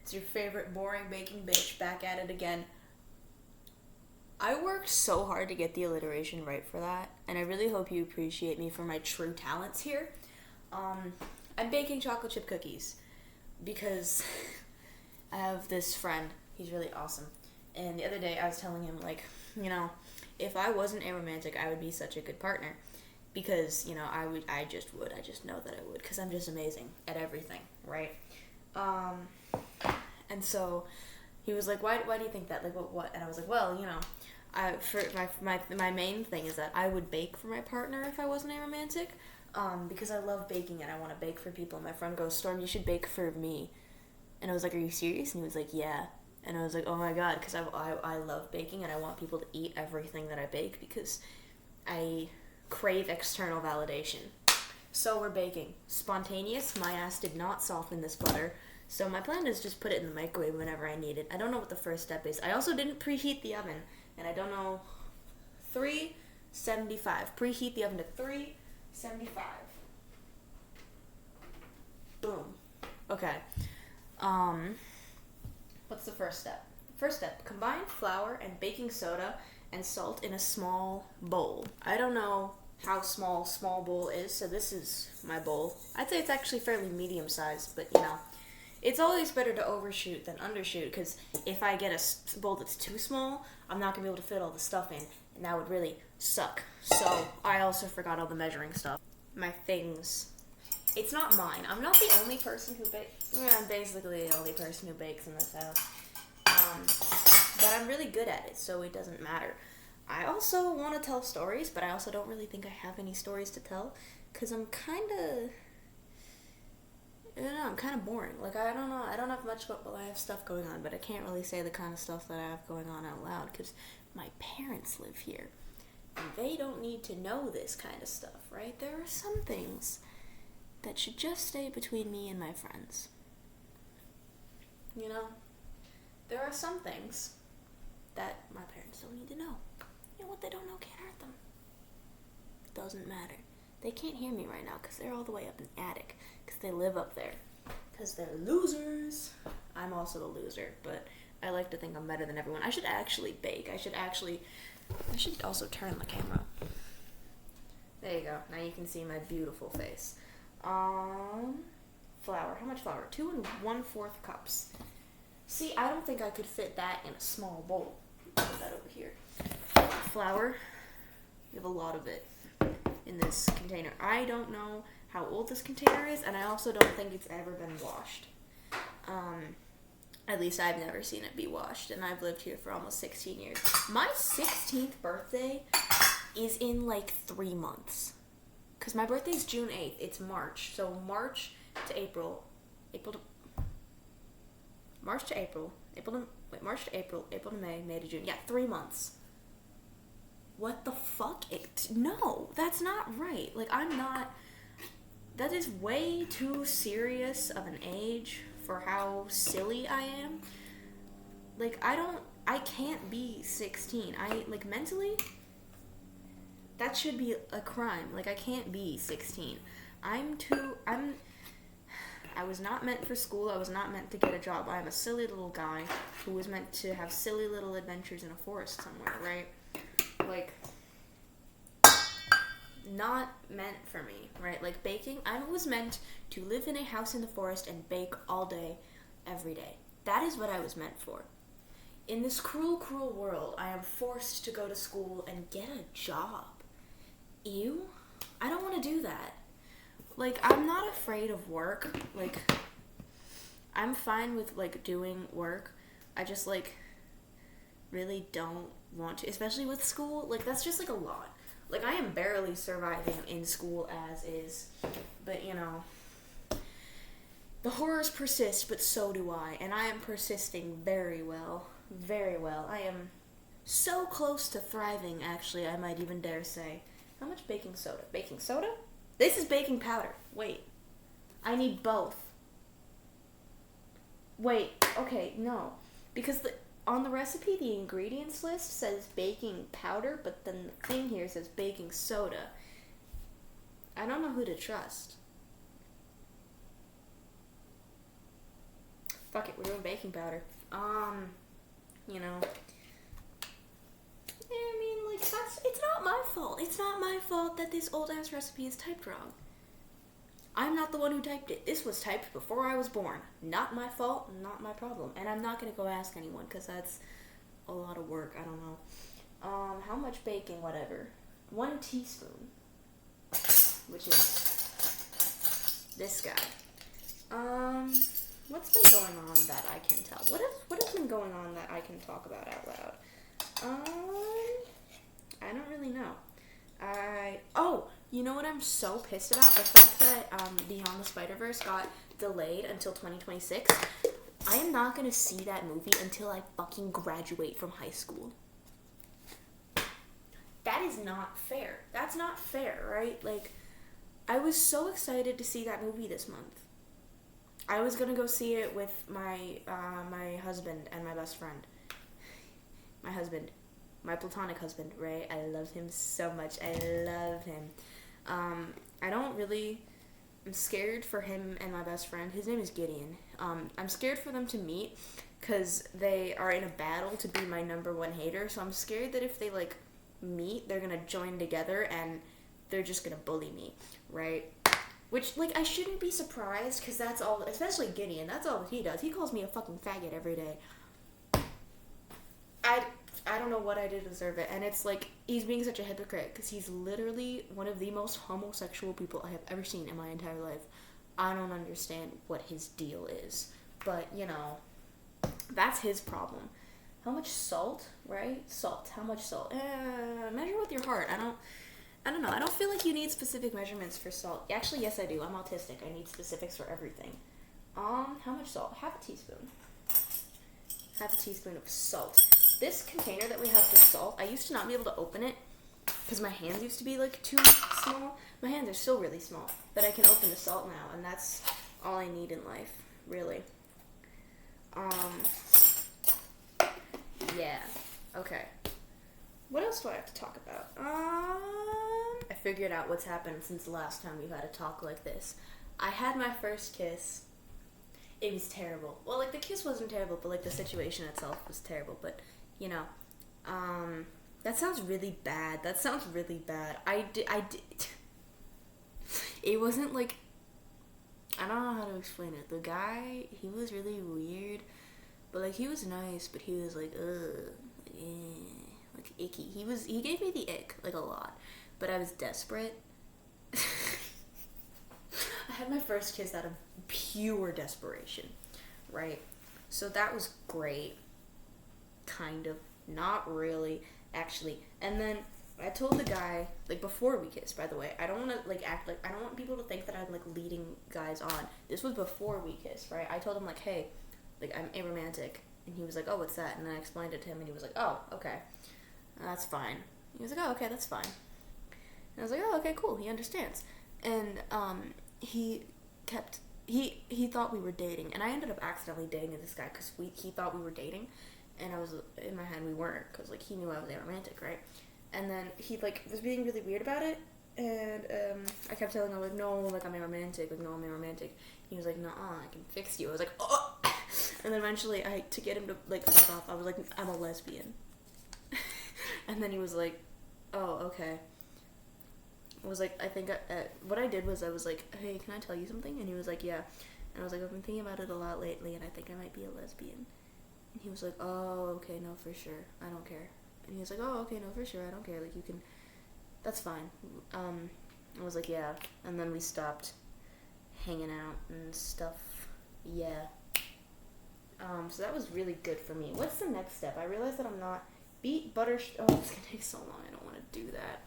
It's your favorite boring baking bitch back at it again. I worked so hard to get the alliteration right for that, and I really hope you appreciate me for my true talents here. I'm baking chocolate chip cookies because I have this friend. He's really awesome. And the other day I was telling him, like, if I wasn't a romantic, I would be such a good partner. Because, I just know that I would, because I'm just amazing at everything, right? And so he was like, why do you think that? Like, what? And I was like, well, for my main thing is that I would bake for my partner if I wasn't a romantic, because I love baking and I want to bake for people. And my friend goes, Storm, you should bake for me. And I was like, are you serious? And he was like, yeah. And I was like, oh my god, because I love baking and I want people to eat everything that I bake because I crave external validation. So we're baking. Spontaneous, my ass did not soften this butter. So my plan is just put it in the microwave whenever I need it. I don't know what the first step is. I also didn't preheat the oven. And I don't know, 375. Preheat the oven to 375. Boom. Okay. What's the first step? First step, combine flour and baking soda and salt in a small bowl. I don't know how small bowl is, so this is my bowl. I'd say it's actually fairly medium sized, but it's always better to overshoot than undershoot, because if I get a bowl that's too small, I'm not going to be able to fit all the stuff in, and that would really suck. So I also forgot all the measuring stuff. My things. It's not mine. I'm not the only person who bakes. I'm basically the only person who bakes in this house. But I'm really good at it, so it doesn't matter. I also want to tell stories, but I also don't really think I have any stories to tell, because I'm kind of boring. Like, I don't know, I don't have much, but I have stuff going on, but I can't really say the kind of stuff that I have going on out loud, because my parents live here, and they don't need to know this kind of stuff, right? There are some things that should just stay between me and my friends. There are some things that my parents don't need to know. What they don't know can't hurt them. Doesn't matter. They can't hear me right now because they're all the way up in the attic, because they live up there. Because they're losers. I'm also a loser, but I like to think I'm better than everyone. I should actually bake. I should also turn the camera. There you go. Now you can see my beautiful face. Flour. How much flour? 2 1/4 cups. See, I don't think I could fit that in a small bowl. Put that over here. Flour. We have a lot of it in this container. I don't know how old this container is, and I also don't think it's ever been washed. At least I've never seen it be washed, and I've lived here for almost 16 years. My 16th birthday is in like 3 months. Because my birthday's June 8th. It's March. So March to April to May, May to June. Yeah, 3 months. What the fuck? No, that's not right. Like, that is way too serious of an age for how silly I am. Like, I can't be 16. Mentally, that should be a crime. Like, I can't be 16. I was not meant for school. I was not meant to get a job. I am a silly little guy who was meant to have silly little adventures in a forest somewhere, right? Like, not meant for me, right? Like, baking, I was meant to live in a house in the forest and bake all day, every day. That is what I was meant for. In this cruel, cruel world, I am forced to go to school and get a job. Ew. I don't want to do that. Like, I'm not afraid of work. Like, I'm fine with, like, doing work. I just, like, really don't want to, especially with school. Like, that's just, like, a lot. Like, I am barely surviving in school as is. But, the horrors persist, but so do I. And I am persisting very well. Very well. I am so close to thriving, actually, I might even dare say. How much baking soda? Baking soda? This is baking powder. Wait. I need both. Wait. Okay, no. Because on the recipe, the ingredients list says baking powder, but then the thing here says baking soda. I don't know who to trust. Fuck it, we're doing baking powder. You know. I mean, like, it's not my fault. It's not my fault that this old-ass recipe is typed wrong. I'm not the one who typed it. This was typed before I was born. Not my fault, not my problem. And I'm not going to go ask anyone, because that's a lot of work. I don't know. How much baking, whatever. 1 teaspoon. Which is this guy. What's been going on that I can tell? What has been going on that I can talk about out loud? I don't really know. You know what I'm so pissed about? The fact that Beyond the Spider-Verse got delayed until 2026. I am not gonna see that movie until I fucking graduate from high school. That is not fair. That's not fair, right? Like, I was so excited to see that movie this month. I was gonna go see it with my husband and my best friend. My husband. My platonic husband, right? I love him so much. I love him. I'm scared for him and my best friend. His name is Gideon. I'm scared for them to meet because they are in a battle to be my number one hater. So I'm scared that if they, like, meet, they're gonna join together and they're just gonna bully me, right? Which, like, I shouldn't be surprised because that's all, especially Gideon, that's all that he does. He calls me a fucking faggot every day. I don't know what I did to deserve it, and it's like, he's being such a hypocrite, because he's literally one of the most homosexual people I have ever seen in my entire life. I don't understand what his deal is, but, you know, that's his problem. How much salt, right? Salt, how much salt? Measure with your heart. I don't know, I don't feel like you need specific measurements for salt. Actually, yes I do, I'm autistic, I need specifics for everything. How much salt? Half a teaspoon. Half a teaspoon of salt. This container that we have for salt, I used to not be able to open it because my hands used to be, like, too small. My hands are still really small, but I can open the salt now, and that's all I need in life, really. Yeah. Okay. What else do I have to talk about? I figured out what's happened since the last time we've had a talk like this. I had my first kiss. It was terrible. Well, like, the kiss wasn't terrible, but, like, the situation itself was terrible, but... You know, that sounds really bad. I did, it wasn't like, I don't know how to explain it. The guy, he was really weird, but, like, he was nice, but he was, like, like, icky. He gave me the ick, like, a lot, but I was desperate. I had my first kiss out of pure desperation, right? So that was great. Kind of, not really, actually. And then I told the guy, like, before we kissed, by the way, I don't want to, like, act like, I don't want people to think that I'm, like, leading guys on. This was before we kissed, right? I told him, like, hey, like, I'm aromantic. And he was like, oh, what's that? And then I explained it to him, and he was like, oh, okay, that's fine. He was like, oh, okay, that's fine. And I was like, oh, okay, cool, he understands. And he thought we were dating, and I ended up accidentally dating this guy because he thought we were dating. And I was, in my head, we weren't, because, like, he knew I was aromantic, right? And then he, like, was being really weird about it, and I kept telling him, like, no, like, I'm aromantic, like, no, I'm aromantic. He was like, nuh-uh, I can fix you. I was like, oh! And then eventually, to get him to, like, fuck off, I was like, I'm a lesbian. And then he was like, oh, okay. I was like, I think, what I did was I was like, hey, can I tell you something? And he was like, yeah. And I was like, I've been thinking about it a lot lately, and I think I might be a lesbian. And he was like, oh, okay, no, for sure, I don't care. And he was like, oh, okay, no, for sure, I don't care, like, you can, that's fine. I was like, yeah, and then we stopped hanging out and stuff, yeah. So that was really good for me. What's the next step? I realized that I'm not, beat butter, it's gonna take so long, I don't want to do that,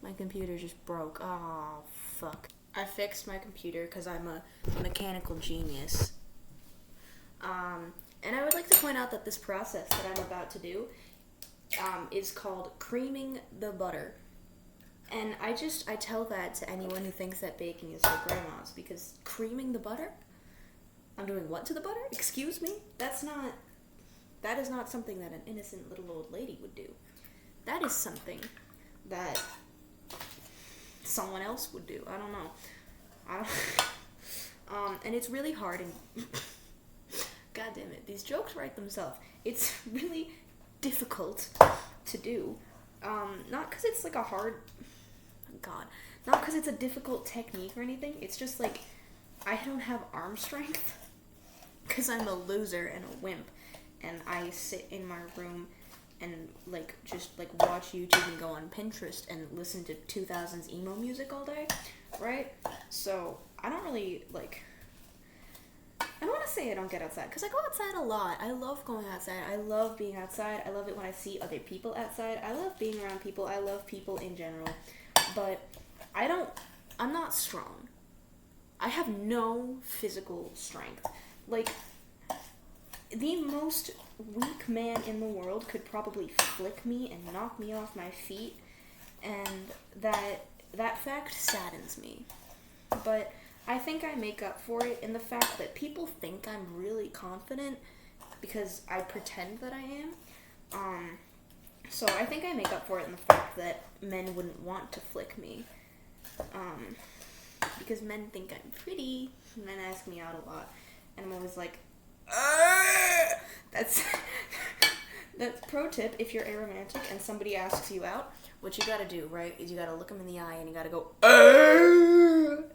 My computer just broke, oh, fuck. I fixed my computer because I'm a mechanical genius. And I would like to point out that this process that I'm about to do is called creaming the butter. And I tell that to anyone who thinks that baking is for grandmas, because creaming the butter? I'm doing what to the butter? Excuse me? That is not something that an innocent little old lady would do. That is something that someone else would do. I don't know. and it's really hard, and god damn it, these jokes write themselves. It's really difficult to do. Not because it's like a hard, god, not because it's a difficult technique or anything. It's just like, I don't have arm strength, because I'm a loser and a wimp, and I sit in my room and like just like watch YouTube and go on Pinterest and listen to 2000s emo music all day, right? So I don't really like, I don't want to say I don't get outside, because I go outside a lot. I love going outside. I love being outside. I love it when I see other people outside. I love being around people. I love people in general. But I'm not strong. I have no physical strength. Like, the most weak man in the world could probably flick me and knock me off my feet, and that fact saddens me. But I think I make up for it in the fact that people think I'm really confident because I pretend that I am. So I think I make up for it in the fact that men wouldn't want to flick me. Because men think I'm pretty. Men ask me out a lot, and I'm always like, that's pro tip. If you're aromantic and somebody asks you out, what you gotta do, right, is you gotta look them in the eye and you gotta go,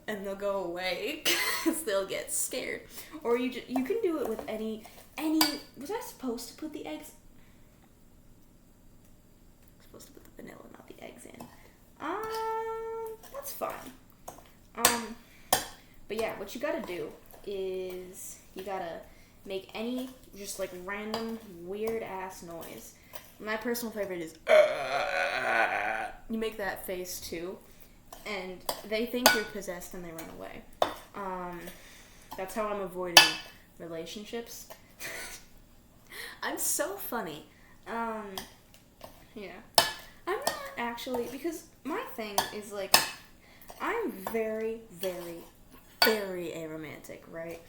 and they'll go away because they'll get scared. Or you can do it with any. Was I supposed to put the eggs? I'm supposed to put the vanilla, not the eggs in. That's fine. But yeah, what you gotta do is you gotta make any just like random weird ass noise. My personal favorite is you make that face too, and they think you're possessed and they run away. That's how I'm avoiding relationships. I'm so funny. Yeah. I'm not actually, because my thing is like, I'm very, very, very aromantic, right?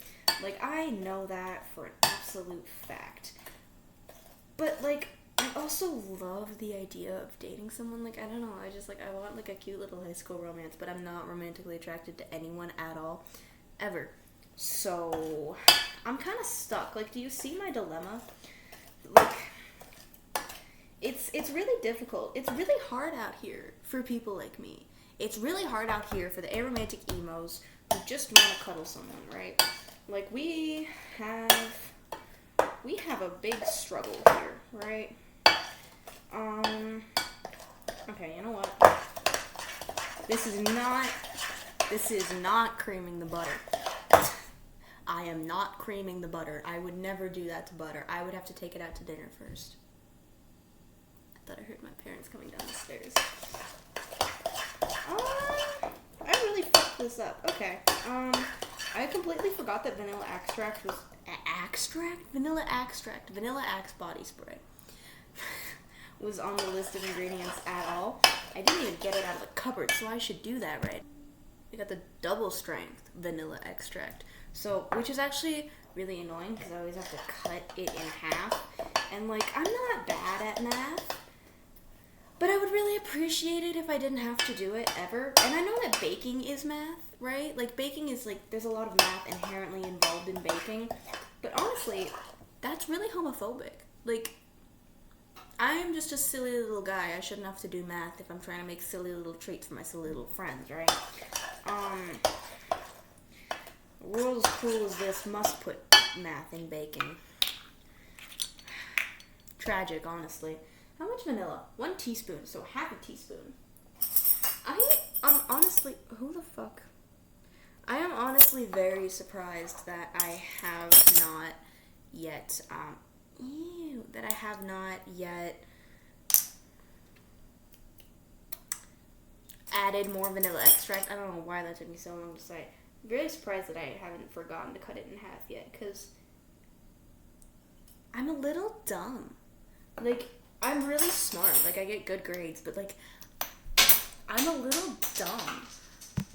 Like, I know that for an absolute fact. But, like, I also love the idea of dating someone. Like, I don't know, I want, like, a cute little high school romance, but I'm not romantically attracted to anyone at all, ever. So, I'm kind of stuck. Like, do you see my dilemma? Like, it's really difficult. It's really hard out here for people like me. It's really hard out here for the aromantic emos who just want to cuddle someone, right? Like, we have a big struggle here, right? Okay, you know what? This is not creaming the butter. I am not creaming the butter. I would never do that to butter. I would have to take it out to dinner first. I thought I heard my parents coming down the stairs. I really fucked this up. Okay. I completely forgot that vanilla extract was vanilla Axe body spray was on the list of ingredients at all. I didn't even get it out of the cupboard, so I should do that right. I got the double strength vanilla extract, so which is actually really annoying because I always have to cut it in half, and like, I'm not bad at math, but I would really appreciate it if I didn't have to do it ever. And I know that baking is math, right? Like, baking is like, there's a lot of math inherently involved in baking, but honestly, that's really homophobic. Like, I am just a silly little guy. I shouldn't have to do math if I'm trying to make silly little treats for my silly little friends, right? A world as cool as this must put math in baking. Tragic, honestly. How much vanilla? 1 teaspoon, so half a teaspoon. Honestly, who the fuck? I am honestly very surprised that I have not yet, added more vanilla extract. I don't know why that took me so long to say. I'm very surprised that I haven't forgotten to cut it in half yet, because I'm a little dumb. Like, I'm really smart. Like, I get good grades, but, like, I'm a little dumb.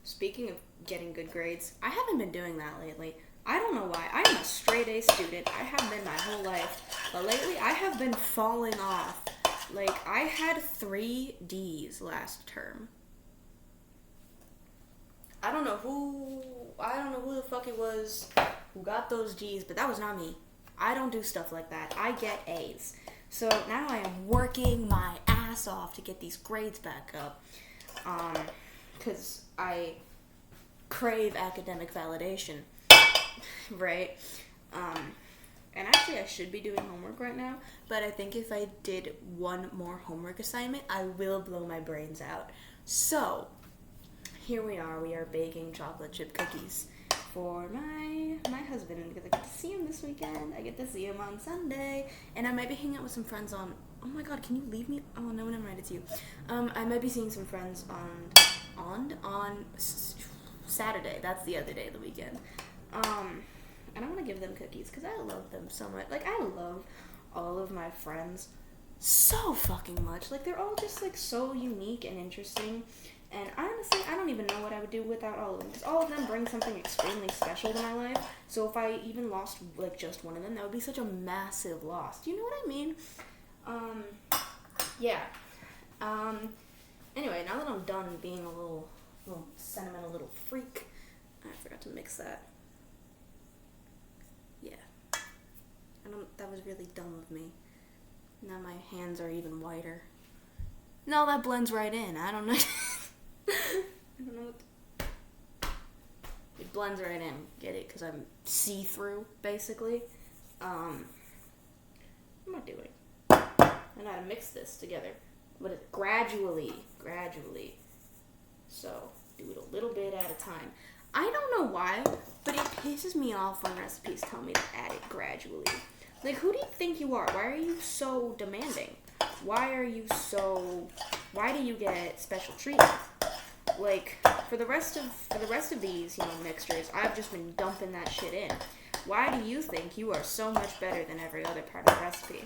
Speaking of getting good grades, I haven't been doing that lately. I don't know why. I'm a straight A student. I have been my whole life. But lately, I have been falling off. Like, I had 3 Ds last term. I don't know who the fuck it was who got those G's, but that was not me. I don't do stuff like that. I get A's. So now I am working my ass off to get these grades back up. Because I crave academic validation, right? And actually I should be doing homework right now, but I think if I did one more homework assignment, I will blow my brains out. So, here we are baking chocolate chip cookies for my husband, because I get to see him this weekend. I get to see him on Sunday, and I might be hanging out with some friends on, oh my god, can you leave me? Oh, no, never mind, it's you. I might be seeing some friends on Saturday. That's the other day of the weekend. And I want to give them cookies because I love them so much. Like, I love all of my friends so fucking much. Like, they're all just, like, so unique and interesting. And honestly, I don't even know what I would do without all of them. Because all of them bring something extremely special to my life. So if I even lost, like, just one of them, that would be such a massive loss. Do you know what I mean? Yeah. Anyway, now that I'm done being a little sentimental little freak, I forgot to mix that. Yeah. That was really dumb of me. Now my hands are even whiter. No, that blends right in. I don't know. I don't know what it blends right in. Get it? Because I'm see-through, basically. What am I doing? I know how to mix this together. But gradually. So, do it a little bit at a time. I don't know why, but it pisses me off when recipes tell me to add it gradually. Like, who do you think you are? Why are you so demanding? Why do you get special treatment? Like, for the rest of these, mixtures, I've just been dumping that shit in. Why do you think you are so much better than every other part of the recipe?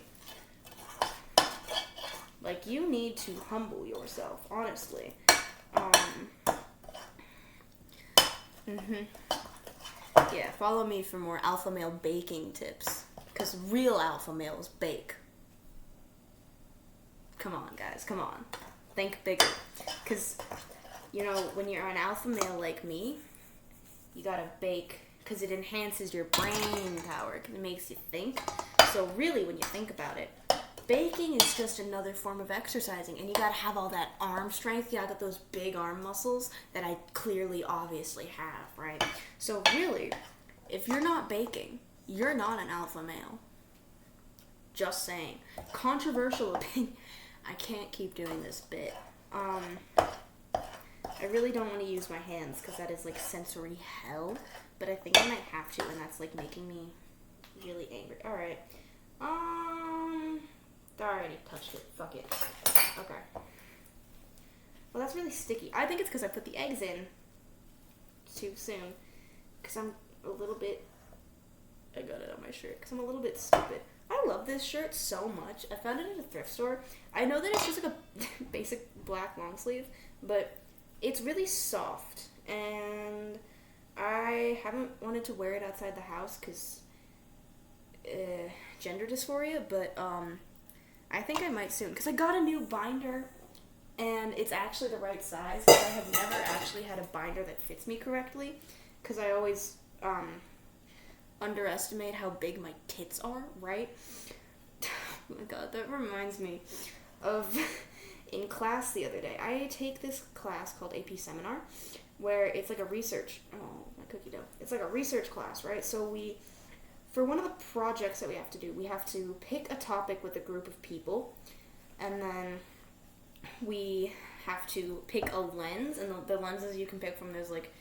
Like, you need to humble yourself, honestly. Yeah, follow me for more alpha male baking tips. Because real alpha males bake. Come on, guys, come on. Think bigger. Because, when you're an alpha male like me, you gotta bake because it enhances your brain power, because it makes you think. So really, when you think about it, baking is just another form of exercising, and you gotta have all that arm strength. You gotta get those big arm muscles that I clearly, obviously have, right? So really, if you're not baking, you're not an alpha male. Just saying. Controversial opinion. I can't keep doing this bit. I really don't want to use my hands because that is like sensory hell, but I think I might have to, and that's like making me really angry. Alright. I already touched it. Fuck it. Okay. Well, that's really sticky. I think it's because I put the eggs in too soon. Because I'm a little bit... I got it on my shirt. Because I'm a little bit stupid. I love this shirt so much. I found it at a thrift store. I know that it's just like a basic black long sleeve, but it's really soft. And I haven't wanted to wear it outside the house because gender dysphoria, but I think I might soon. Because I got a new binder, and it's actually the right size. Because I have never actually had a binder that fits me correctly. Because I always underestimate how big my tits are, right? Oh my god, that reminds me of in class the other day. I take this class called AP Seminar, where it's like a research... Oh, my cookie dough. It's like a research class, right? So for one of the projects that we have to do, we have to pick a topic with a group of people, and then we have to pick a lens, and the lenses you can pick from, there's like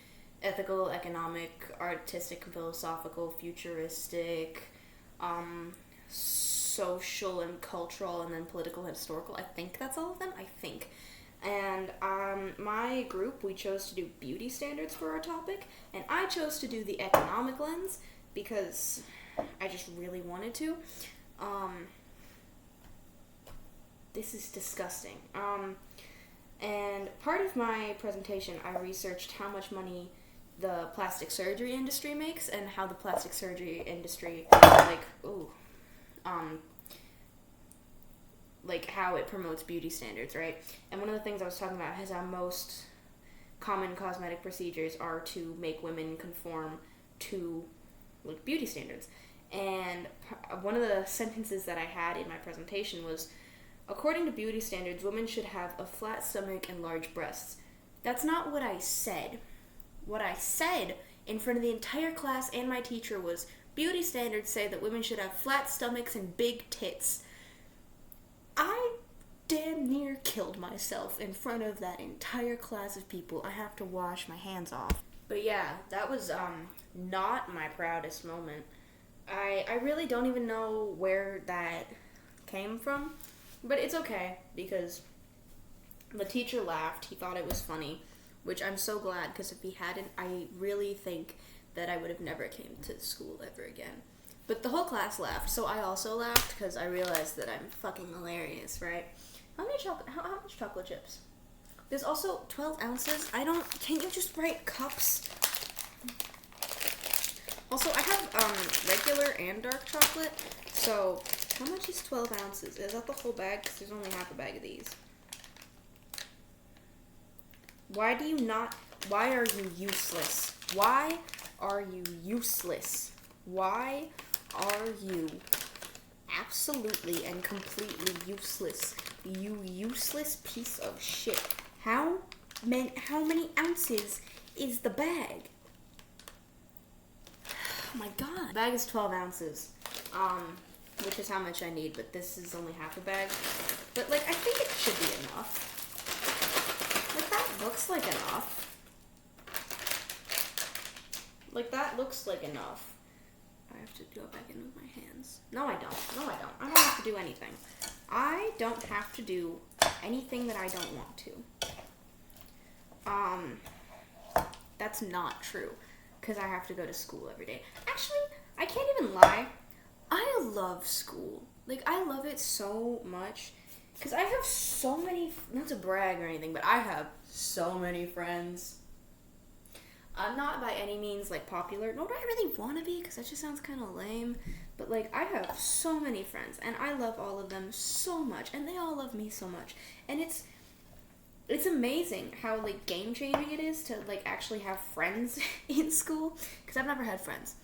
ethical, economic, artistic, philosophical, futuristic, social and cultural, and then political and historical. I think that's all of them. I think. And my group, we chose to do beauty standards for our topic, and I chose to do the economic lens because I just really wanted to. This is disgusting. And part of my presentation, I researched how much money the plastic surgery industry makes and how the plastic surgery industry, like how it promotes beauty standards, right? And one of the things I was talking about is how most common cosmetic procedures are to make women conform to like beauty standards. And one of the sentences that I had in my presentation was, according to beauty standards, women should have a flat stomach and large breasts. That's not what I said. What I said in front of the entire class and my teacher was, beauty standards say that women should have flat stomachs and big tits. I damn near killed myself in front of that entire class of people. I have to wash my hands off. But yeah, that was not my proudest moment. I really don't even know where that came from, but it's okay because the teacher laughed. He thought it was funny, which I'm so glad, because if he hadn't, I really think that I would have never came to school ever again. But the whole class laughed, so I also laughed because I realized that I'm fucking hilarious, right? How much chocolate chips? There's also 12 ounces. Can't you just write cups? Also, I have regular and dark chocolate, so how much is 12 ounces? Is that the whole bag? Because there's only half a bag of these. Why are you useless? Why are you useless? Why are you absolutely and completely useless? You useless piece of shit. How many ounces is the bag? Oh my god. The bag is 12 ounces, which is how much I need, but this is only half a bag. But, like, I think it should be enough. Like, that looks like enough. Like, that looks like enough. I have to go back in with my hands. No, I don't. No, I don't. I don't have to do anything. I don't have to do anything that I don't want to. That's not true, because I have to go to school every day. Actually, I can't even lie. I love school. Like, I love it so much, because I have so many, not to brag or anything, but I have so many friends. I'm not by any means, like, popular, nor do I really want to be, because that just sounds kind of lame, but, like, I have so many friends, and I love all of them so much, and they all love me so much, and it's amazing how, like, game-changing it is to, like, actually have friends in school, because I've never had friends.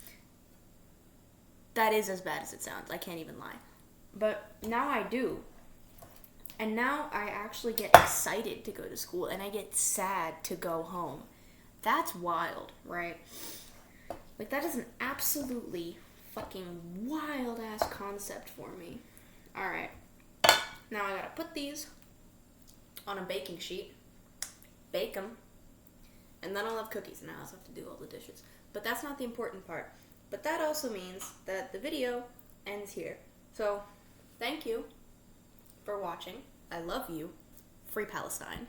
That is as bad as it sounds, I can't even lie. But now I do. And now I actually get excited to go to school, and I get sad to go home. That's wild, right? Like, that is an absolutely fucking wild-ass concept for me. Alright. Now I gotta put these on a baking sheet, bake them, and then I'll have cookies, and I also have to do all the dishes. But that's not the important part. But that also means that the video ends here. So, thank you for watching. I love you. Free Palestine.